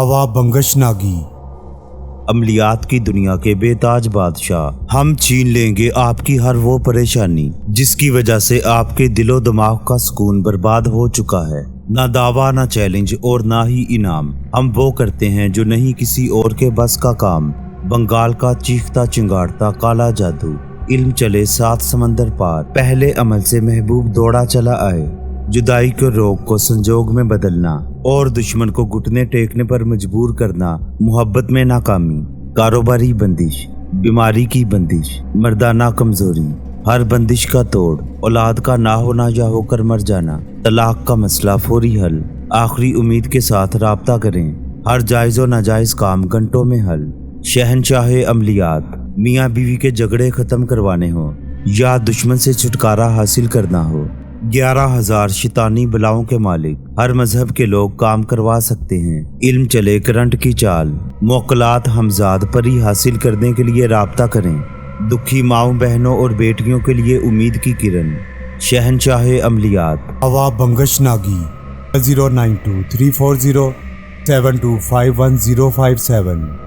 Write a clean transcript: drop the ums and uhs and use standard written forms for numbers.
हवा बंगश नागी। अमलियात की दुनिया के बेताज बादशाह, हम छीन लेंगे आपकी हर वो परेशानी जिसकी वजह से आपके दिलो दिमाग का सुकून बर्बाद हो चुका है। ना दावा, ना चैलेंज और ना ही इनाम, हम वो करते हैं जो नहीं किसी और के बस का काम। बंगाल का चीखता चिंगाड़ता काला जादू, इल्म चले 7 समंदर पार, पहले अमल से महबूब दौड़ा चला आए। जुदाई के रोग को संजोग में बदलना और दुश्मन को घुटने टेकने पर मजबूर करना, मोहब्बत में नाकामी, कारोबारी बंदिश, बीमारी की बंदिश, मर्दाना कमजोरी, हर बंदिश का तोड़, औलाद का ना होना या होकर मर जाना, तलाक का मसला फौरी हल, आखिरी उम्मीद के साथ राब्ता करें, हर जायज़ व नाजायज़ काम घंटों में हल। शहनशाहे अमलियात, मियाँ बीवी के झगड़े ख़त्म करवाने हो या दुश्मन से छुटकारा हासिल करना हो, 11,000 शैतानी बलाओं के मालिक, हर मजहब के लोग काम करवा सकते हैं। इल्म चले करंट की चाल, मोकलात हमजाद परी हासिल करने के लिए राब्ता करें। दुखी माओं बहनों और बेटियों के लिए उम्मीद की किरण, शहनशाहे अमलियात। हवा बंगश नागी 092 340 7251057।